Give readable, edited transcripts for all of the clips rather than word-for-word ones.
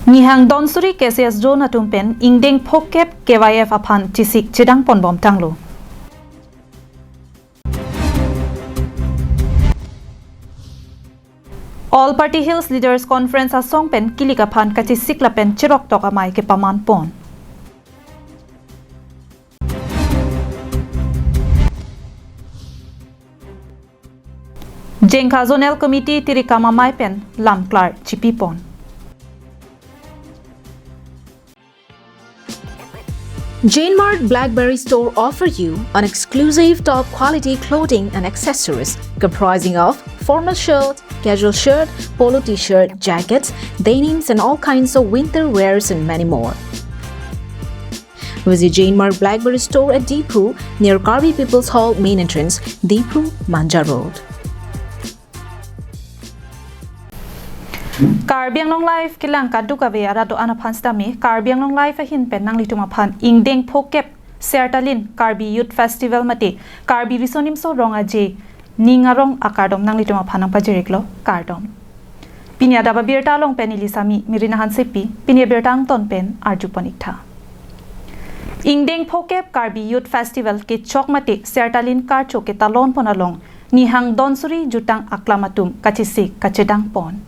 Nihang donsuri KCS zone atumpen ingdeng phokep KYF aphan chisik chidang ponbom tanglo. All Party Hills Leaders Conference asong pen kilikaphan kachisik lapen chirok tok amai ke paman pon. Jengka Zonal Committee tirikama mai pen lam klar chipipon. Jane Mart Blackberry Store offer you an exclusive top quality clothing and accessories comprising of formal shirt, casual shirt, polo t-shirt, jackets, denims and all kinds of winter wears and many more. Visit Jane Mart Blackberry Store at Deepu near Karbi People's Hall main entrance, Deepu, Manja Road. Karbiang long life kilang kadu kawe arado anaphan stami Karbiang long life ahin pen nang litum aphan ingdeng phokep sertalin Karbi Youth Festival mati Karbi risonim so rong aje ningarong akardom nang litum aphan ang pajiriklo kardom pinya Adap Abirta long pen ilisami mirinahan sepi pinya Abirta ang ton pen arjupanikta ingdeng phokep Karbi Youth Festival ke chok mati sertalin karcho ke talon ponalong nihang donsuri jutang aklamatum kachisik kachedang pon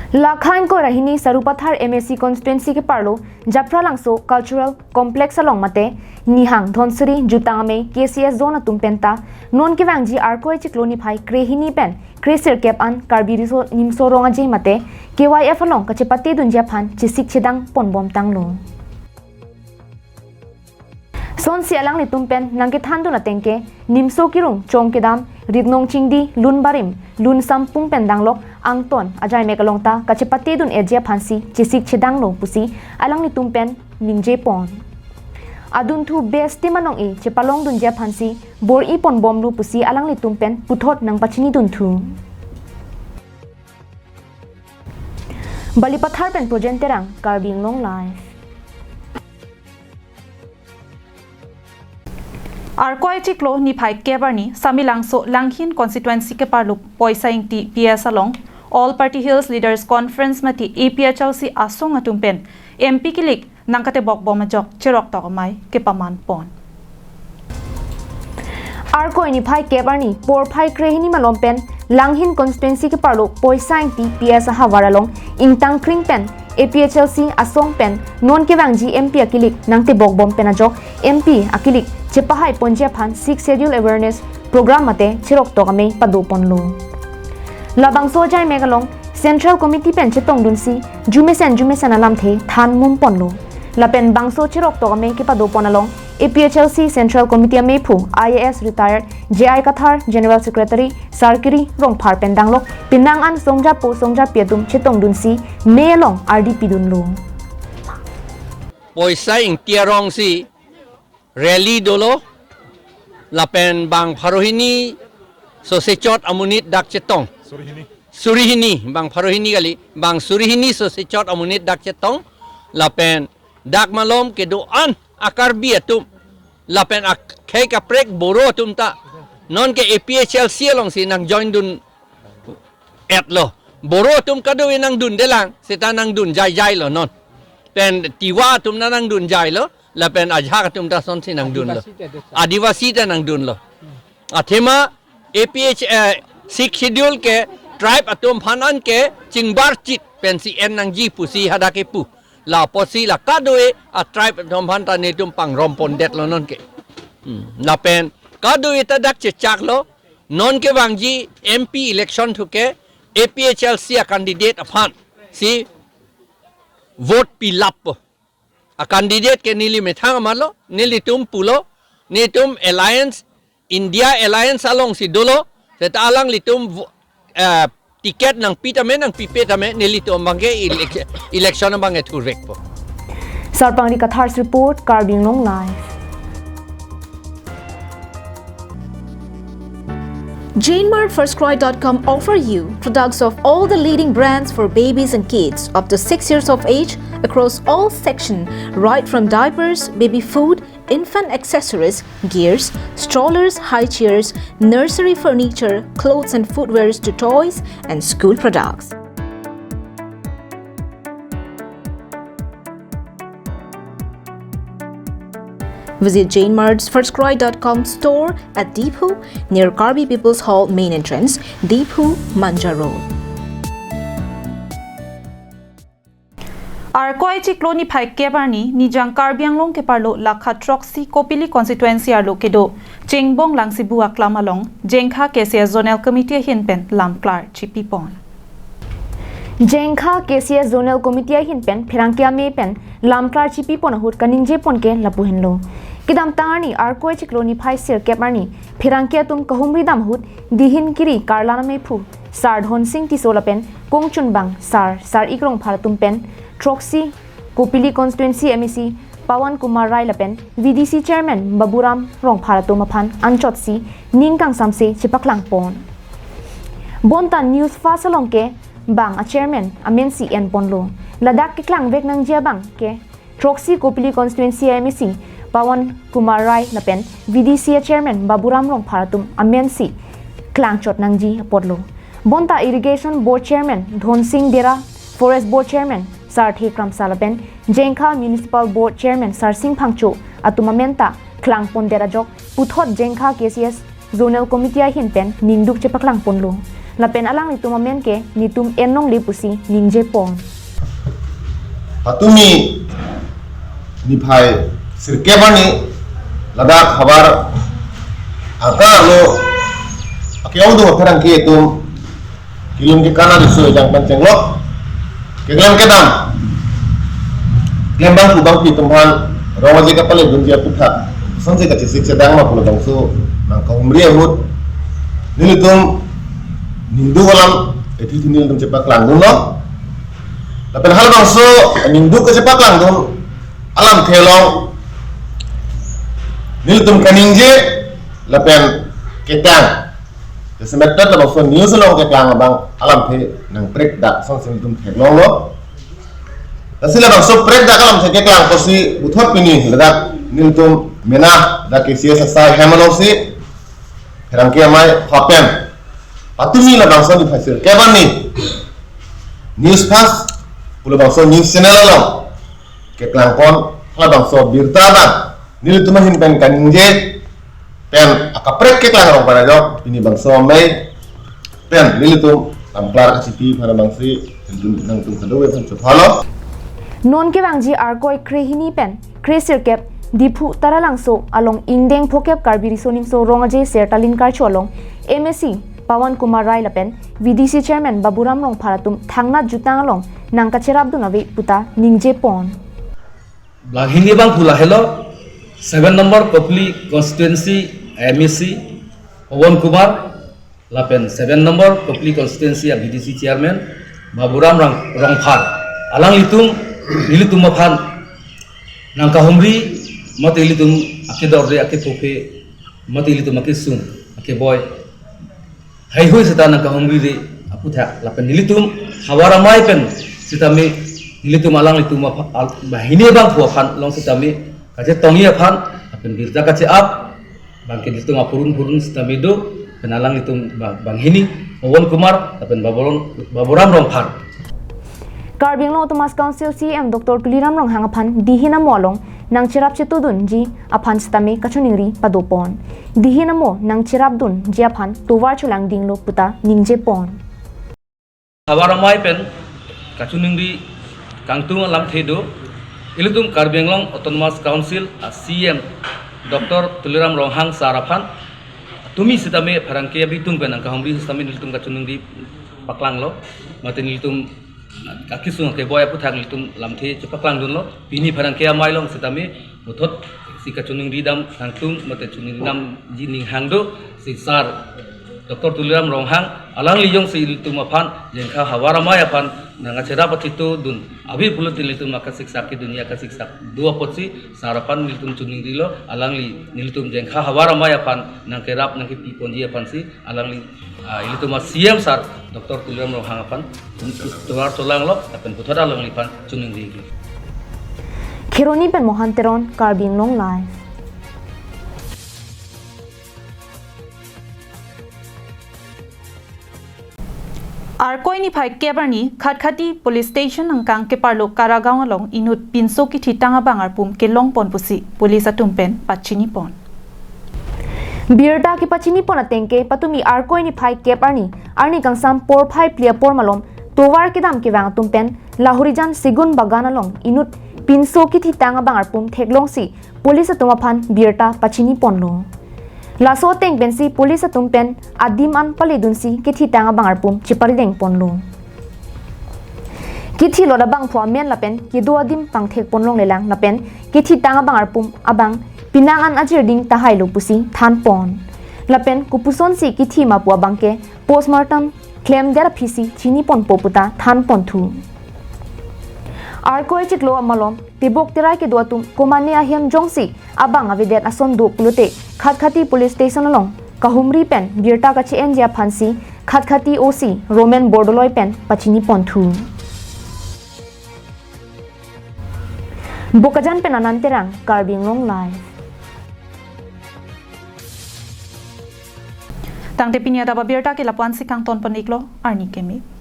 Lakhain ko rahini Sarupathar MSC constituency ke parlo Japra langso cultural complex along mate nihang dhonsuri jutangame KCS zone tumpenta non ke wangji arkoi chikloni phai krehini pen kresir kep an karbiriso nimso ronga jei mate KYF along kachepati dunja phan chisik chedang ponbom tanglo Son sialang ni tumpen nangke thandu na tengke nimso kirung chongkedam ridnong chingdi lun barim lun sampung pendanglok angton ajai mekalongta kachepati dun ejia phansi chisik chedanglo pusi alang ni tumpen mingje pon adun thu besti manong e chepalong dun jia phansi bor i pon bomlu pusi alang ni tumpen puthot nang pachini dun thu Balipathar pen projenterang Karbing long life Arkoi chiklo ni phai kebarni samilangso langhin constituency ke parluk poisa ingti PS along All Party Hills Leaders Conference mati APHLC asong atumpen MP kilik nangkate bokbom majok chirok tokamai ke paman pon Arkoi ni phai kebarni por phai krehini malompen langhin constituency ke parluk poisa ingti PS hawaralong ingtang kring pen APHLC asong pen non ke wangji MP akilik nangte bokbom penajok MP akilik Chepahai Ponjia Phan 6 Schedule Awareness Program mate chirok tokame padopon lo. Labang sojai megalong Central Committee pen chetong dunsi jumesen alam the than mumpon lo. Lapen bangso chirok tokame ke padopon along APHLC Central Committee mepu IAS retired JI Kathar General Secretary Sarkiri rongphar pendanglo pinangan songja piatum chetong dunsi mealong RDP dun lo. Poisa ing tiarong si Rally dolo lapen bang Pharohini so sechot amunit dak chetong Surihini bang Pharohini kali bang Surihini so sechot amunit dak chetong lapen dak malom ke doan akar biatum lapen khai ka prek boro tum ta non ke APHLC long si nang join dun etlo boro tum kadu nang dun delang seta nang dun jai lo non pen tiwa tum nang dun jai lo lapen ajha katum ta son sinang dun lo adivasi ta nang dun lo athema APH 6 schedule ke tribe atum phanan ke chingbar chit pensi en nang ji pusi hadake pu la posi la kadoe a tribe atum phan ta ne tum pang rompon det lo non ke lapen kadoe ta dak che chak lo non ke wangji MP election thu ke APHLC a candidate aphan si vote pilap a candidate ke nili methang malo nili tum pulo ni tum alliance India alliance along si dolo seta alang litum ticket nang pitame nang pipetame nili tum bange election bange thurek po Sarpang di Kathar's report Karbing long life JaneMartFirstCry.com offer you products of all the leading brands for babies and kids up to 6 years of age across all sections, right from diapers, baby food, infant accessories, gears, strollers, high chairs, nursery furniture, clothes and footwears to toys and school products. Visit Jane Mart's firstcry.com store at Deephu near Karbi People's Hall main entrance, Deephu, Manja Road. Arkoi chikloni phai kebarni nijang Karbianglong ke parlo lakha troxy kopili constituency arlo kedo chengbong langsibu aklamalong jengkha KCS zonal committee hinpen lamklar chipipon Jengkha KCS zonal committee hinpen phirangkia me pen lamklar chipipon hut kaningje ponke lapuhenlo kidam tangani arkoi chikloni phai sir kebarni phirangkia tum kahumri dam hut dihin kiri karlana me phu sar dhon sing tisolapen kongchunbang sar ikrong pharatum pen Troxy, Kopili Constituency MEC, Pawan Kumar Rai Lapen, VDC Chairman Baburam Rong Pharato Mapan, Anchotsi, Ningkang Samse, Chipaklang Pon. Bontan News Fasalong ke, Bang a Chairman, Amensi and Ponlo. Ladak ke Klang Vek Nang Bang ke, Troxy Kopili Constituency MEC, Pawan Kumar Rai Lapen, VDC Chairman Baburam Rong Pharatum, Amensi, Klang Chot Nangji Podlo. Bonta Irrigation Board Chairman, Dhon Singh Dera, Forest Board Chairman, Sar Thekram Salapen, Jengkha Municipal Board Chairman Sar Singh Phangchu, Atumamenta, Klang Pondera Jok, Puthot Jengkha KCS Zonal Committee Hinpen, Ningduk Chepaklang Ponlo. Lapen alang nitumamen ke, nitum enong lipusi, ningje pong. Patumi Nipai Sirkebani Ladak Habar Akalo Akiaudu Perang Kietum Kilum ke kanan isu yang pencenglok Kegelam kedam Lembang kubang pi tumhan Rawaji kapal dunjia putha Sanse ka cisik sedang ma pulo bangsu nang kaumri hut nilitum nindu walam eti tinil tum cepak langdun lo lapen hal bangsu nindu ke cepak langdun alam thelong nilitum kaningje lapen ketang semeter la bangsu news long ke klang bang alam the nang prek dak sang tum thelong lo Asila bangso prek dak alam the ke klang posi buthot pini ladak nilitum mena da KCS asai hemalosi herangkia mai hapen patumi la bangso ni phasir keban ni news pass pulo bangso news channel lo ke klang pon la bangso Abirta bang nilitum hin pen kaningje pen akaprek ke klang rong pada jok ini bangso mai pen nilitum tamplar kasipi pada bangsi nang tum kado we pan chhalo Non ke bangji arkoi krehini pen kresir kep Deephu taralangso along Ingdeng Phokep Karbi Risonim so rongaje sertalin karcho along MSC Pawan Kumar Rai Lapen VDC Chairman Baburam Rong Pharatum thangna jutang along nangka cherab dunawe puta ningje pon Blaghini bang pula hello 7 number Kopli constituency MEC Pawan Kumar Lapen 7 number Kopli constituency VDC Chairman Baburam Rong Phar alang litung nilitum maphan nangka humri mati litum ake dorde ake pope mati litum ake sum ake boy hai hoi seta nangka humri de aputha lapen nilitum hawara mai pen sitame nilitum alang litum bahine bang phan long sitame kaje tongi phan apen birta kace ap bangke litum apurun sitame do penalang litum banghini Pawan Kumar apen Baburam Rong Phar Karbianglong Thomas Council CM Dr. Tuliram Rong Hangaphan dihina molong nang chirap chitudun ji aphan stame kachuningri padopon dihina mo nang chirap dun ji aphan tuwar chulang dinglo puta ningje pon Hawaramai pen kachuningri kangtung alam thedo ilutum Karbianglong Autonomous Council CM Dr. Tuliram Rong Hang Saraphan tumi sitame pharangke bitung pen angkahumri sitame ilutum kachuningri paklanglo matin ilutum kaki sungai ke boy puthang litum lamthe chepaklang dunlo bini pharang ke amailong sitame muthot si kachuning ridam hangtung mate chuning ridam jining hangdo si sar Dr. Tuliram Ronghang alang lijong si litum aphan jengkha hawara maya aphan nanga chera patito dun abi pulut litum maka siksa ki dunia ka siksa dua potsi sarapan litum chuning rilo alang li nilitum jengkha hawara maya aphan nang kerap nang ki ponji aphan si alang li ilitum CM sar Dr. Tuliram Ronghang aphan tuar tolang lo apan puthara alang li pan chuning ri Khironi pen Mohanteron Karbianglong Live Arkoi ni phai kebarni khatkhati police station angkang ke parlo karagaw along inut pinso ki thitanga bangar pum ke long pon pusi police atumpen pachini pon Abirta ki pachini pon atengke patumi arkoi ni phai kebarni arni kangsam por phai plia por malom towar ke dam ke wang tumpen lahurijan sigun bagan along inut pinso ki thitanga bangar pum theklong si police atuma phan Abirta pachini pon lo Laso teng bensi police atumpen adim an paledunsi kithi tanga bangar pum chipari deng ponlo kithi loda bang phwa men lapen ki do adim pang thek ponlong lelang lapen kithi tanga bangar pum abang pinang an ajir ding ta hailo pusi than pon lapen kupuson si kithi ma pu bangke postmortem claim dera phisi chini pon poputa than pon thu Arkoi chiklo amalom tibok tirai ke duatum komane ahiam jongsi abang avidet ason do pulute khatkhati police station along kahumri pen Abirta kachi enjia phansi khatkhati OC Roman Bordoloi pen pachini ponthu Bokajan pen ananterang Karbing Long Live Tangte pinya da Abirta ke lapuan sikang ton paniklo arni kemi